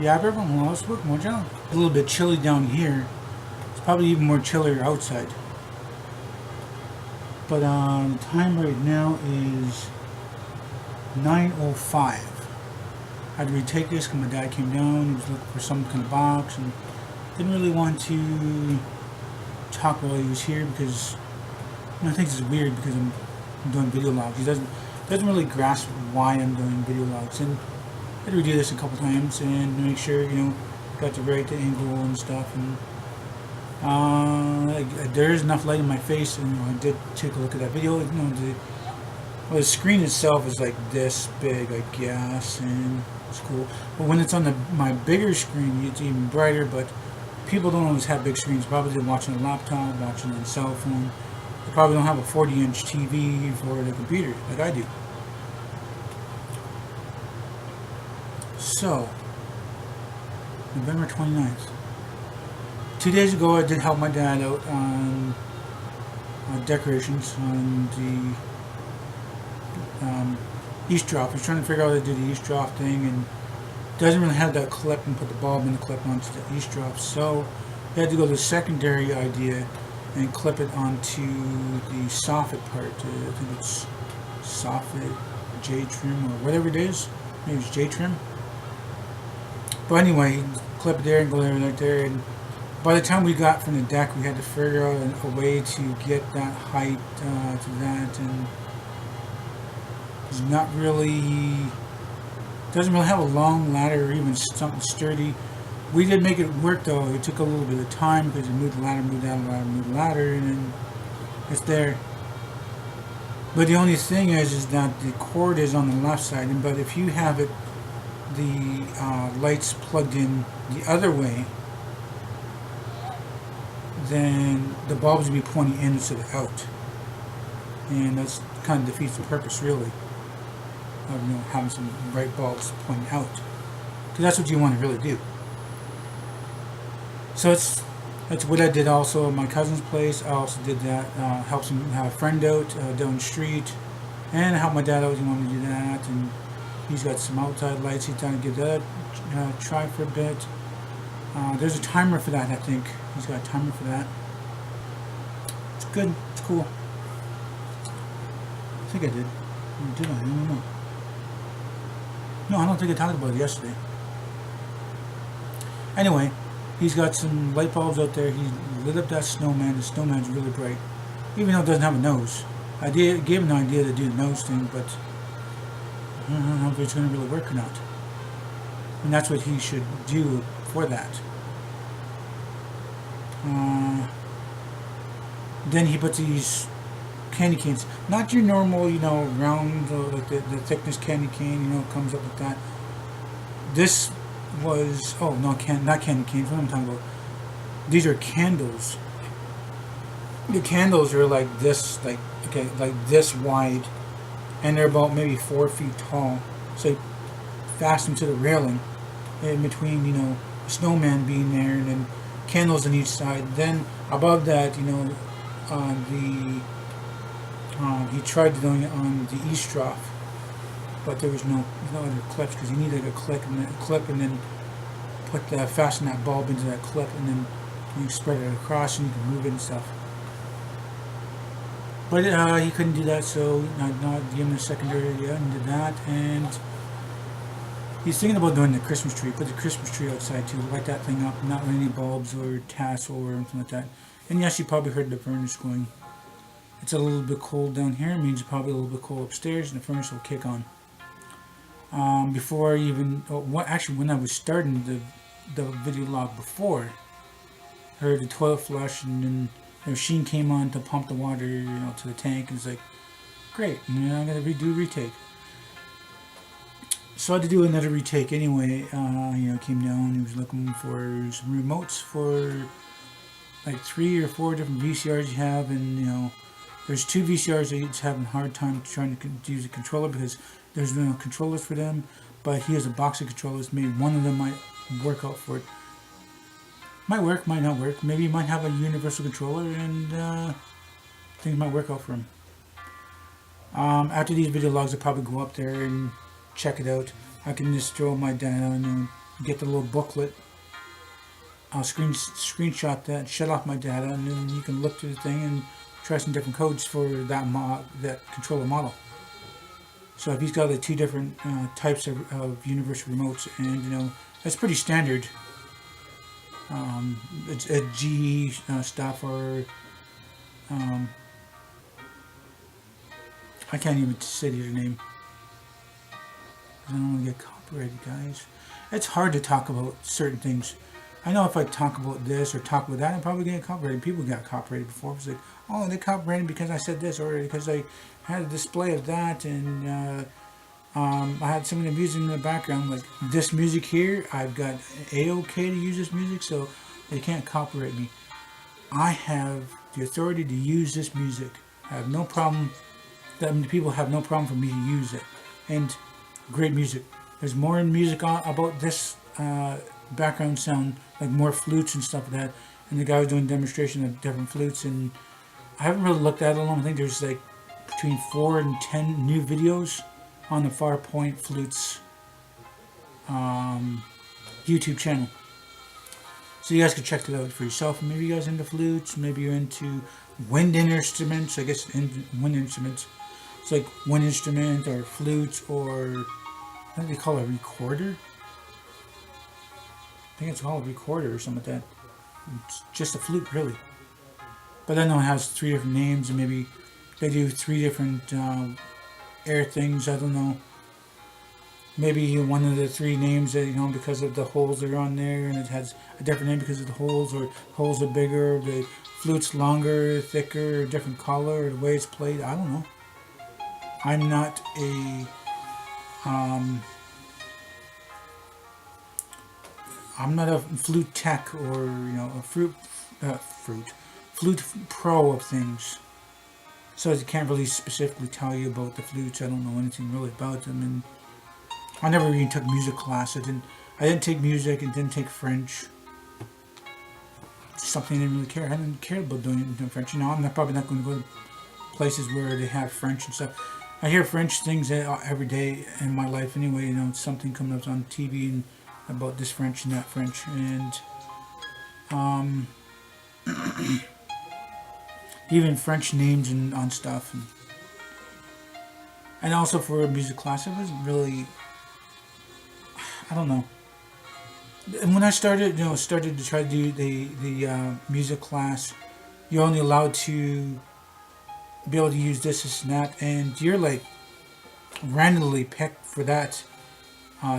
Yabber from LostPhoenixWolf, more channel. A little bit chilly down here. It's probably even more chillier outside. But the time right now is 9:05. I had to retake this because my dad came down. He was looking for some kind of box and didn't really want to talk while he was here because I think it's weird because I'm doing video logs. He doesn't really grasp why I'm doing video logs, and I had to redo this a couple times and make sure got the right angle and stuff. And there is enough light in my face, and I did take a look at that video. The screen itself is like this big, I guess, and it's cool. But when it's on my bigger screen, it's even brighter. But people don't always have big screens. Probably they're watching a laptop, watching on a cell phone. They probably don't have a 40-inch TV for the computer like I do. So, November 29th. 2 days ago, I did help my dad out on decorations on the east drop. He's trying to figure out how to do the east drop thing, and doesn't really have that clip and put the bulb in the clip onto the east drop. So, he had to go to the secondary idea and clip it onto the soffit part. I think it's soffit J trim or whatever it is. Maybe it's J trim. But anyway, clip it there and go there and right there. And by the time we got from the deck, we had to figure out a way to get that height to that, and it's not really, doesn't really have a long ladder or even something sturdy. We did make it work though. It took a little bit of time because we moved the ladder, moved down the ladder, moved the ladder, and then it's there. But the only thing is that the cord is on the left side, but if you have it, the lights plugged in the other way, then the bulbs will be pointing in instead of out, and that's kind of defeats the purpose really of having some bright bulbs pointing out, because that's what you want to really do. So that's what I did also at my cousin's place. I also did that, helped him have a friend out down the street, and I helped my dad out. He wanted to do that, and he's got some outside lights. He's trying to give that a try for a bit. There's a timer for that, I think. He's got a timer for that. It's good. It's cool. I think I did. Did I? I don't know. No, I don't think I talked about it yesterday. Anyway, he's got some light bulbs out there. He lit up that snowman. The snowman's really bright, even though it doesn't have a nose. I gave him an idea to do the nose thing, but I don't know if it's going to really work or not. And that's what he should do for that. Then he puts these candy canes. Not your normal, round, like the thickness candy cane, comes up like that. This was, oh, no, not candy canes. What am I talking about? These are candles. The candles are like this, like this wide, and they're about maybe 4 feet tall. So you fasten to the railing in between, the snowman being there, and then candles on each side. Then above that, he tried doing it on the east drop, but there was no other clips, because you need like a clip and then fasten that bulb into that clip, and then you spread it across and you can move it and stuff. But he couldn't do that, so not give him a secondary idea and did that. And he's thinking about doing the Christmas tree. Put the Christmas tree outside too, light that thing up, not with any bulbs or tassel or anything like that. And yes, you probably heard the furnace going. It's a little bit cold down here. It means it's probably a little bit cold upstairs, and the furnace will kick on. Before I even, actually, when I was starting the video log before, I heard the toilet flush, and then the machine came on to pump the water, to the tank. And it's like, great, and I got to redo retake. So I had to do another retake anyway. Came down. He was looking for some remotes for like 3 or 4 different VCRs you have, and there's 2 VCRs that he's having a hard time trying to use a controller because there's no controllers for them. But he has a box of controllers. Maybe one of them might work out for it. Might work, might not work. Maybe he might have a universal controller, and things might work out for him. After these video logs, I'll probably go up there and check it out. I can just throw my data on and get the little booklet. I'll screenshot that, shut off my data, and then you can look through the thing and try some different codes for that controller model. So if he's got the two different types of universal remotes, and that's pretty standard. It's a GE stuff, or I can't even say their name. I don't want to get copyrighted, guys. It's hard to talk about certain things. I know if I talk about this or talk about that, I'm probably going to get copyrighted. People got copyrighted before. It's like, oh, they copyrighted because I said this, or because I had a display of that, and I had some of the music in the background. Like this music here, I've got A-OK to use this music, so they can't copyright me. I have the authority to use this music. I have no problem. People have no problem for me to use it. And great music. There's more music about this background sound, like more flutes and stuff like that. And the guy was doing a demonstration of different flutes, and I haven't really looked at it long. I think there's like between 4 and 10 new videos on the Farpoint Flutes YouTube channel. So you guys can check it out for yourself. Maybe you guys are into flutes, maybe you're into wind instruments. I guess wind instruments. It's like wind instrument or flutes, or what do they call it, a recorder? I think it's called a recorder or something like that. It's just a flute, really. But I know it has 3 different names, and maybe they do 3 different air things. I don't know. Maybe one of the 3 names that, because of the holes that are on there, and it has a different name because of the holes, or holes are bigger, the flute's longer, thicker, different color, or the way it's played. I don't know. I'm not a flute tech, or a flute pro of things. So I can't really specifically tell you about the flutes. I don't know anything really about them, and I never even took music class. I didn't take music and didn't take French. It's something I didn't really care. I didn't care about doing French. I'm probably not going to go to places where they have French and stuff. I hear French things every day in my life anyway. Something coming up on TV and about this French and that French, and even French names and on stuff, and also for a music class, it wasn't really. I don't know. And when I started to try to do the music class, you're only allowed to be able to use this and that, and you're like randomly picked for that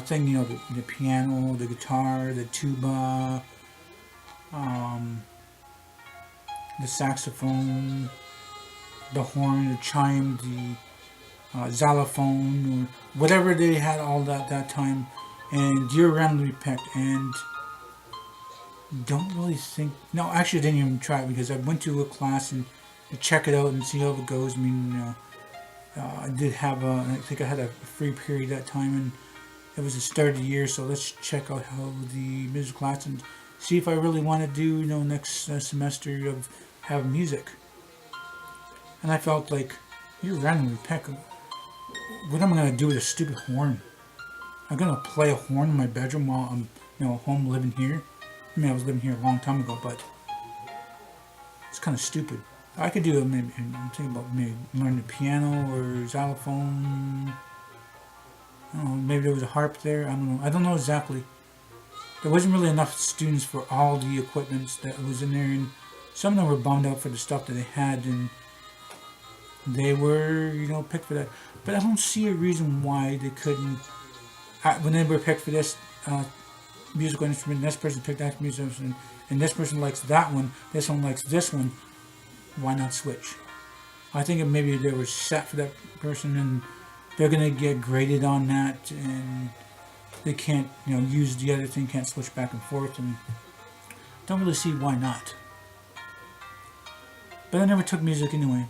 thing. The piano, the guitar, the tuba, the saxophone, the horn, the chime, the xylophone, or whatever they had all that time. And you're randomly picked, and don't really think. No, actually, I didn't even try it because I went to a class and to check it out and see how it goes. I mean, I did have I think I had a free period that time, and it was the start of the year. So let's check out how the music class and see if I really want to do next semester of have music. And I felt like you're randomly picked. What am I gonna do with a stupid horn? I'm gonna play a horn in my bedroom while I'm, home living here. I mean, I was living here a long time ago, but it's kind of stupid. I could do it. Maybe I'm thinking about maybe learning the piano or xylophone. I don't know. Maybe there was a harp there. I don't know. I don't know exactly. There wasn't really enough students for all the equipment that was in there, and some of them were bummed out for the stuff that they had, and they were, picked for that. But I don't see a reason why they couldn't. When they were picked for this musical instrument, this person picked that musical instrument, and this person likes that one, this one likes this one, why not switch? I think maybe they were set for that person, and they're going to get graded on that, and they can't, use the other thing, can't switch back and forth, and don't really see why not. But I never took music anyway.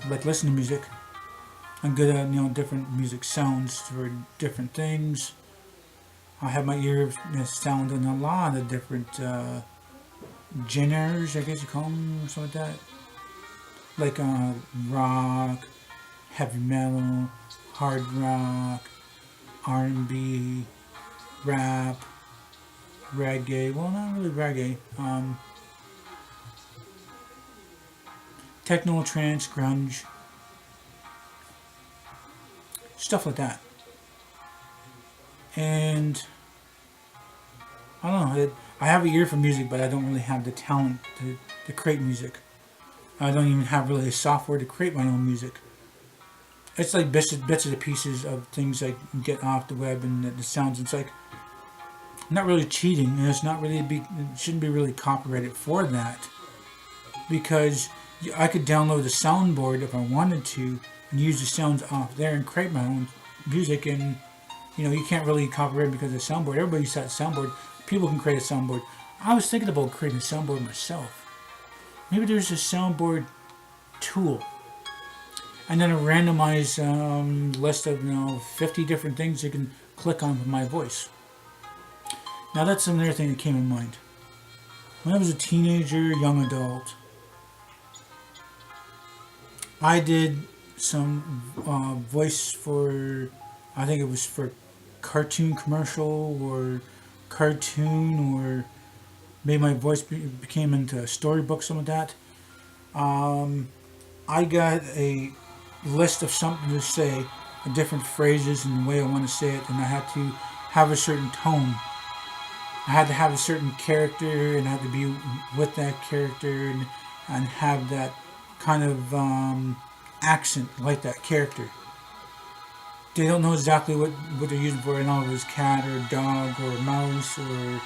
I like listening to music. I'm good at, different music sounds for different things. I have my ear sound in a lot of different genres, I guess you call them, or something like that. Like rock, heavy metal, hard rock, R&B, rap, reggae. Well, not really reggae. Techno, trance, grunge, stuff like that. And I don't know. I have an ear for music, but I don't really have the talent to create music. I don't even have really a software to create my own music. It's like bits of the pieces of things I can get off the web, and the sounds. It's like not really cheating, and it's not really it shouldn't be really copyrighted for that, because I could download a soundboard if I wanted to and use the sounds off there and create my own music. And you can't really copyright because of the soundboard. Everybody uses that soundboard. People can create a soundboard. I was thinking about creating a soundboard myself. Maybe there's a soundboard tool, and then a randomized list of 50 different things you can click on with my voice. Now that's another thing that came in mind. When I was a teenager, young adult, I did some voice for, I think it was for cartoon commercial or cartoon, or maybe my voice became into a storybook, some of that. I got a list of something to say, different phrases and the way I want to say it, and I had to have a certain tone. I had to have a certain character, and I had to be with that character, and have that kind of accent like that character. They don't know exactly what they're using for it. I know it was cat or dog or mouse or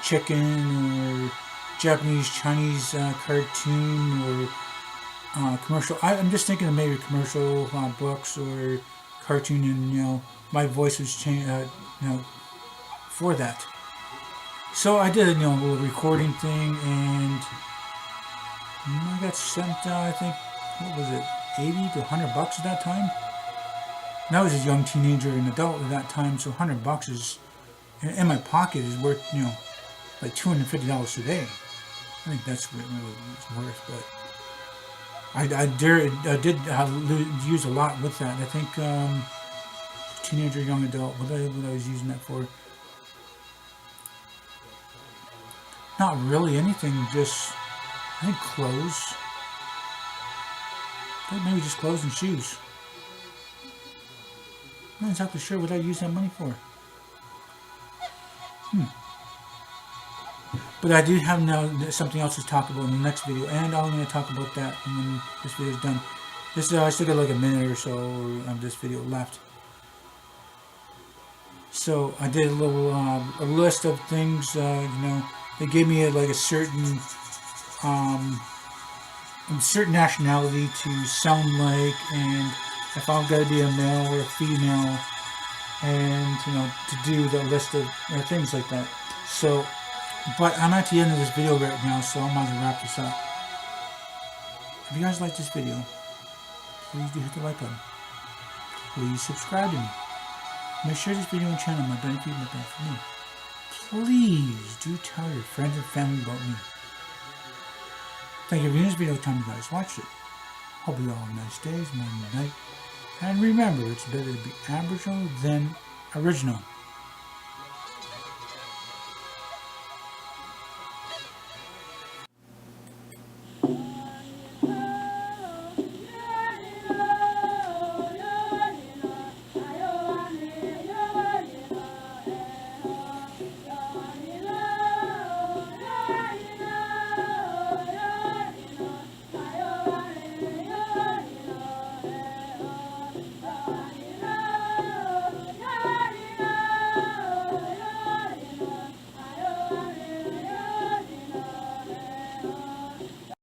chicken or Japanese, Chinese cartoon or commercial. I'm just thinking of maybe commercial books or cartoon, and my voice was changed for that. So I did a little recording thing, and I got sent I think, what was it, $80 to $100 at that time. And I was a young teenager and adult at that time, so $100 is in my pocket is worth like $250 today. I think that's what it really is worth. But I did use a lot with that. I think teenager, young adult. What I was using that for? Not really anything. Just I think clothes. I think maybe just clothes and shoes. I'm not exactly sure what I use that money for. But I do have now something else to talk about in the next video, and I'm going to talk about that when this video is done. I still got like a minute or so of this video left. So I did a list of things. They gave me a certain nationality to sound like, and if I'm going to be a male or a female, and to do the list of things like that. So, but I'm at the end of this video right now, so I'm going to wrap this up. If you guys like this video, please do hit the like button. Please subscribe to me. Make sure this video and channel my benefit for me. Please do tell your friends and family about me. Thank you for viewing this video time you guys watched it. Hope you all have nice days, morning, and night. And remember, it's better to be Aboriginal than original.